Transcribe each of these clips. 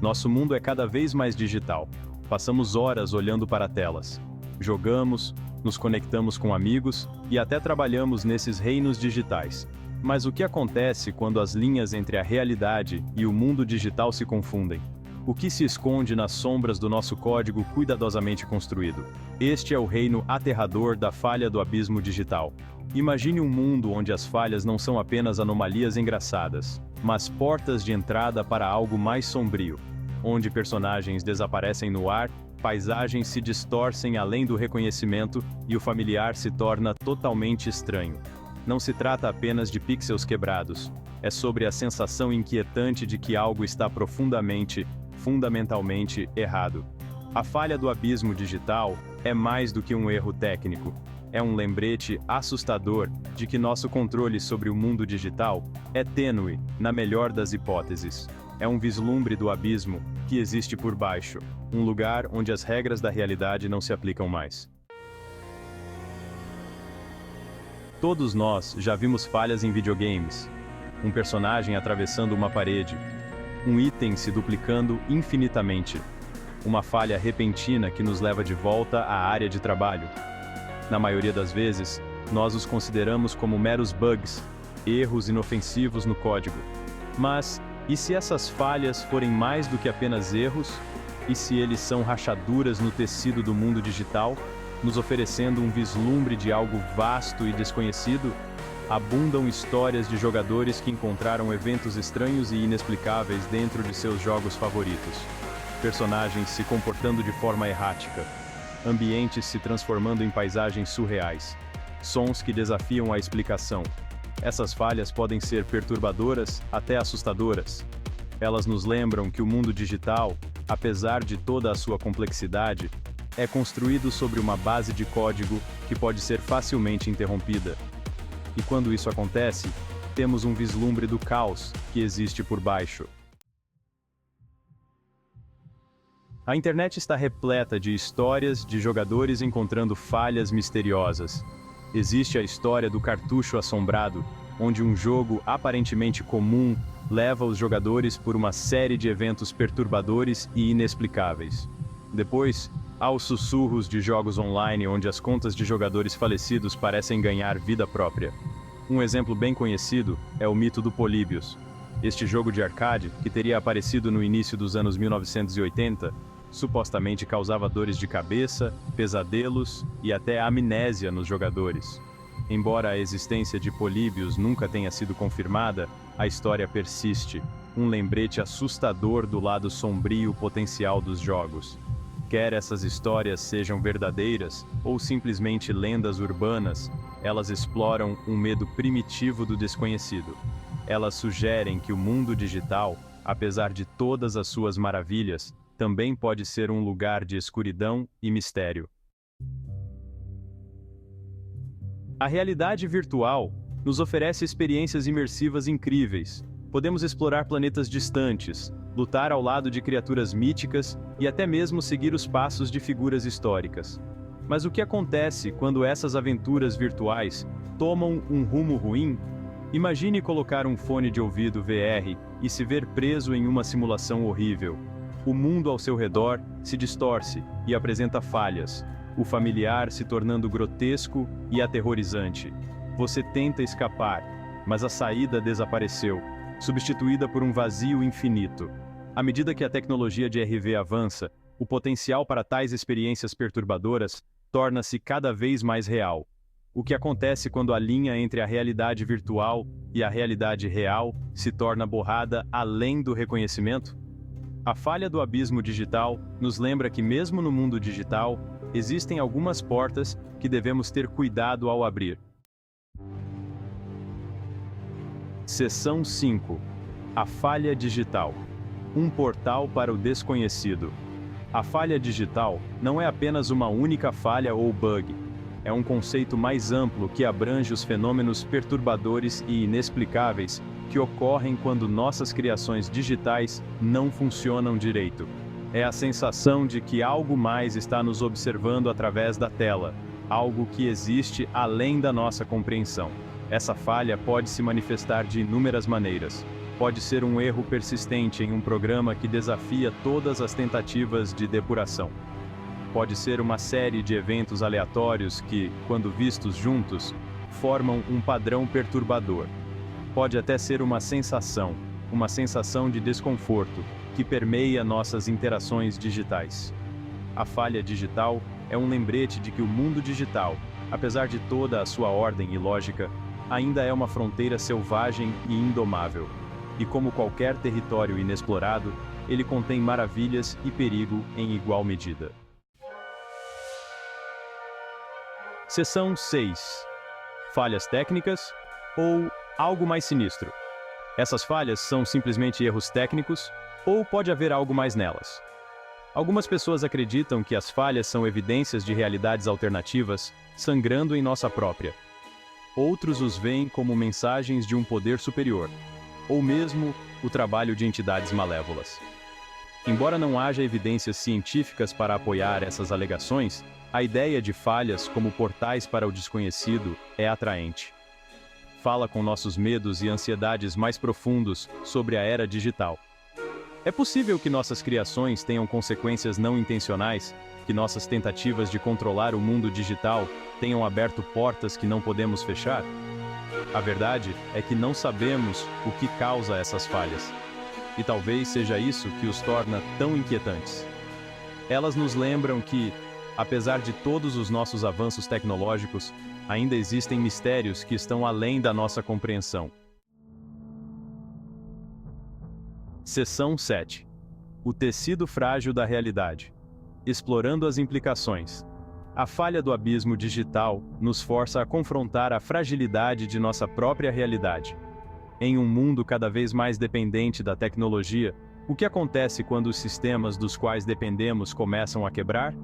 Nosso mundo é cada vez mais digital. Passamos horas olhando para telas. Jogamos, nos conectamos com amigos e até trabalhamos nesses reinos digitais. Mas o que acontece quando as linhas entre a realidade e o mundo digital se confundem? O que se esconde nas sombras do nosso código cuidadosamente construído? Este é o reino aterrador da falha do abismo digital. Imagine um mundo onde as falhas não são apenas anomalias engraçadas, mas portas de entrada para algo mais sombrio, onde personagens desaparecem no ar, paisagens se distorcem além do reconhecimento e o familiar se torna totalmente estranho. Não se trata apenas de pixels quebrados, é sobre a sensação inquietante de que algo está fundamentalmente errado. A falha do abismo digital é mais do que um erro técnico. É um lembrete assustador de que nosso controle sobre o mundo digital é tênue, na melhor das hipóteses. É um vislumbre do abismo que existe por baixo, um lugar onde as regras da realidade não se aplicam mais. Todos nós já vimos falhas em videogames. Um personagem atravessando uma parede, um item se duplicando infinitamente, uma falha repentina que nos leva de volta à área de trabalho. Na maioria das vezes, nós os consideramos como meros bugs, erros inofensivos no código. Mas, e se essas falhas forem mais do que apenas erros? E se eles são rachaduras no tecido do mundo digital, nos oferecendo um vislumbre de algo vasto e desconhecido? Abundam histórias de jogadores que encontraram eventos estranhos e inexplicáveis dentro de seus jogos favoritos. Personagens se comportando de forma errática. Ambientes se transformando em paisagens surreais. Sons que desafiam a explicação. Essas falhas podem ser perturbadoras, até assustadoras. Elas nos lembram que o mundo digital, apesar de toda a sua complexidade, é construído sobre uma base de código que pode ser facilmente interrompida. E quando isso acontece, temos um vislumbre do caos que existe por baixo. A internet está repleta de histórias de jogadores encontrando falhas misteriosas. Existe a história do cartucho assombrado, onde um jogo aparentemente comum leva os jogadores por uma série de eventos perturbadores e inexplicáveis. Depois, há os sussurros de jogos online onde as contas de jogadores falecidos parecem ganhar vida própria. Um exemplo bem conhecido é o mito do Polybius. Este jogo de arcade, que teria aparecido no início dos anos 1980, supostamente causava dores de cabeça, pesadelos e até amnésia nos jogadores. Embora a existência de Polybius nunca tenha sido confirmada, a história persiste, um lembrete assustador do lado sombrio potencial dos jogos. Quer essas histórias sejam verdadeiras ou simplesmente lendas urbanas, elas exploram um medo primitivo do desconhecido. Elas sugerem que o mundo digital, apesar de todas as suas maravilhas, também pode ser um lugar de escuridão e mistério. A realidade virtual nos oferece experiências imersivas incríveis. Podemos explorar planetas distantes, lutar ao lado de criaturas míticas e até mesmo seguir os passos de figuras históricas. Mas o que acontece quando essas aventuras virtuais tomam um rumo ruim? Imagine colocar um fone de ouvido VR e se ver preso em uma simulação horrível. O mundo ao seu redor se distorce e apresenta falhas, o familiar se tornando grotesco e aterrorizante. Você tenta escapar, mas a saída desapareceu, substituída por um vazio infinito. À medida que a tecnologia de RV avança, o potencial para tais experiências perturbadoras torna-se cada vez mais real. O que acontece quando a linha entre a realidade virtual e a realidade real se torna borrada além do reconhecimento? A falha do abismo digital nos lembra que mesmo no mundo digital, existem algumas portas que devemos ter cuidado ao abrir. Seção 5. A falha digital. Um portal para o desconhecido. A falha digital não é apenas uma única falha ou bug. É um conceito mais amplo que abrange os fenômenos perturbadores e inexplicáveis que ocorrem quando nossas criações digitais não funcionam direito. É a sensação de que algo mais está nos observando através da tela, algo que existe além da nossa compreensão. Essa falha pode se manifestar de inúmeras maneiras. Pode ser um erro persistente em um programa que desafia todas as tentativas de depuração. Pode ser uma série de eventos aleatórios que, quando vistos juntos, formam um padrão perturbador. Pode até ser uma sensação de desconforto, que permeia nossas interações digitais. A falha digital é um lembrete de que o mundo digital, apesar de toda a sua ordem e lógica, ainda é uma fronteira selvagem e indomável. E como qualquer território inexplorado, ele contém maravilhas e perigo em igual medida. Seção 6. Falhas técnicas ou algo mais sinistro. Essas falhas são simplesmente erros técnicos ou pode haver algo mais nelas? Algumas pessoas acreditam que as falhas são evidências de realidades alternativas sangrando em nossa própria. Outros os veem como mensagens de um poder superior, ou mesmo o trabalho de entidades malévolas. Embora não haja evidências científicas para apoiar essas alegações, a ideia de falhas como portais para o desconhecido é atraente. Fala com nossos medos e ansiedades mais profundos sobre a era digital. É possível que nossas criações tenham consequências não intencionais, que nossas tentativas de controlar o mundo digital tenham aberto portas que não podemos fechar? A verdade é que não sabemos o que causa essas falhas. E talvez seja isso que os torna tão inquietantes. Elas nos lembram que, apesar de todos os nossos avanços tecnológicos, ainda existem mistérios que estão além da nossa compreensão. Seção 7. O tecido frágil da realidade. Explorando as implicações. A falha do abismo digital nos força a confrontar a fragilidade de nossa própria realidade. Em um mundo cada vez mais dependente da tecnologia, o que acontece quando os sistemas dos quais dependemos começam a quebrar?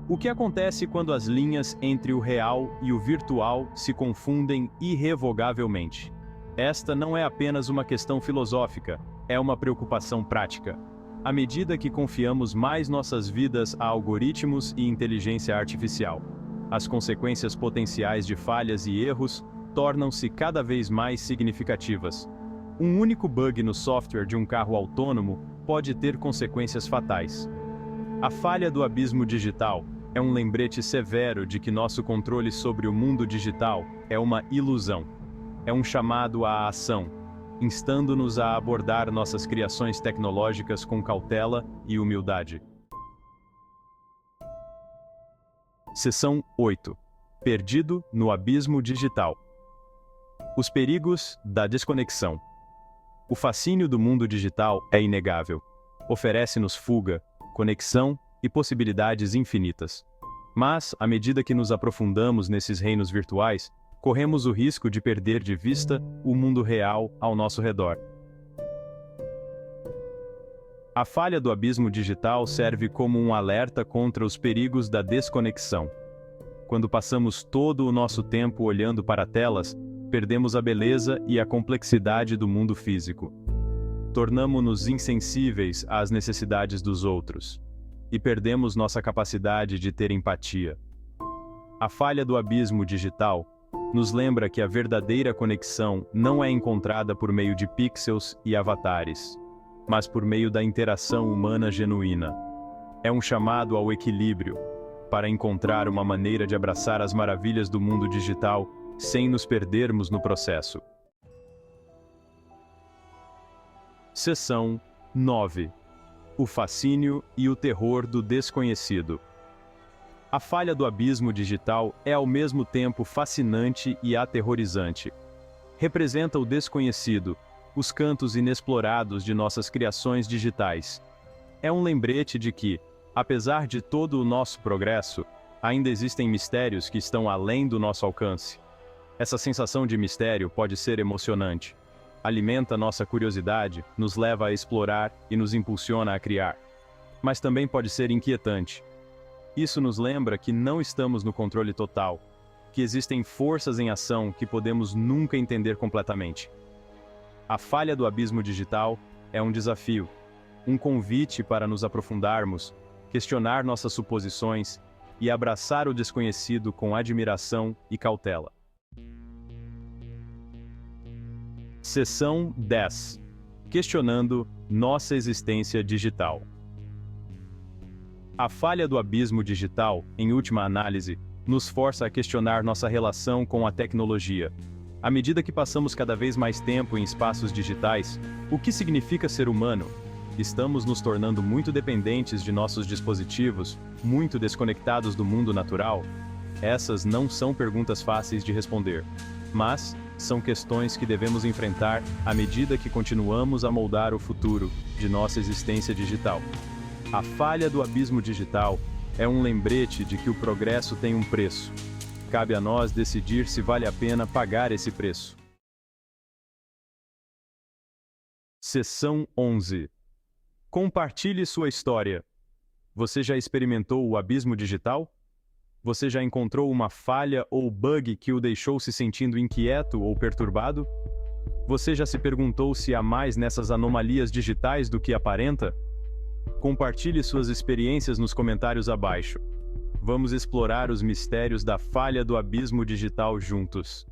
O que acontece quando as linhas entre o real e o virtual se confundem irrevogavelmente? Esta não é apenas uma questão filosófica, é uma preocupação prática. À medida que confiamos mais nossas vidas a algoritmos e inteligência artificial, as consequências potenciais de falhas e erros tornam-se cada vez mais significativas. Um único bug no software de um carro autônomo pode ter consequências fatais. A falha do abismo digital é um lembrete severo de que nosso controle sobre o mundo digital é uma ilusão. É um chamado à ação, instando-nos a abordar nossas criações tecnológicas com cautela e humildade. Seção 8. Perdido no abismo digital. Os perigos da desconexão. O fascínio do mundo digital é inegável. Oferece-nos fuga, conexão e possibilidades infinitas. Mas, à medida que nos aprofundamos nesses reinos virtuais, corremos o risco de perder de vista o mundo real ao nosso redor. A falha do abismo digital serve como um alerta contra os perigos da desconexão. Quando passamos todo o nosso tempo olhando para telas, perdemos a beleza e a complexidade do mundo físico. Tornamo-nos insensíveis às necessidades dos outros. E perdemos nossa capacidade de ter empatia. A falha do abismo digital nos lembra que a verdadeira conexão não é encontrada por meio de pixels e avatares, mas por meio da interação humana genuína. É um chamado ao equilíbrio, para encontrar uma maneira de abraçar as maravilhas do mundo digital sem nos perdermos no processo. Seção 9. O fascínio e o terror do desconhecido. A falha do abismo digital é ao mesmo tempo fascinante e aterrorizante. Representa o desconhecido, os cantos inexplorados de nossas criações digitais. É um lembrete de que, apesar de todo o nosso progresso, ainda existem mistérios que estão além do nosso alcance. Essa sensação de mistério pode ser emocionante. Alimenta nossa curiosidade, nos leva a explorar e nos impulsiona a criar. Mas também pode ser inquietante. Isso nos lembra que não estamos no controle total, que existem forças em ação que podemos nunca entender completamente. A falha do abismo digital é um desafio, um convite para nos aprofundarmos, questionar nossas suposições e abraçar o desconhecido com admiração e cautela. Seção 10. questionando nossa existência digital. A falha do abismo digital, em última análise, nos força a questionar nossa relação com a tecnologia. À medida que passamos cada vez mais tempo em espaços digitais, o que significa ser humano? Estamos nos tornando muito dependentes de nossos dispositivos, muito desconectados do mundo natural? Essas não são perguntas fáceis de responder, mas são questões que devemos enfrentar à medida que continuamos a moldar o futuro de nossa existência digital. A falha do abismo digital é um lembrete de que o progresso tem um preço. Cabe a nós decidir se vale a pena pagar esse preço. Seção 11. Compartilhe sua história. Você já experimentou o abismo digital? Você já encontrou uma falha ou bug que o deixou se sentindo inquieto ou perturbado? Você já se perguntou se há mais nessas anomalias digitais do que aparenta? Compartilhe suas experiências nos comentários abaixo. Vamos explorar os mistérios da falha do abismo digital juntos.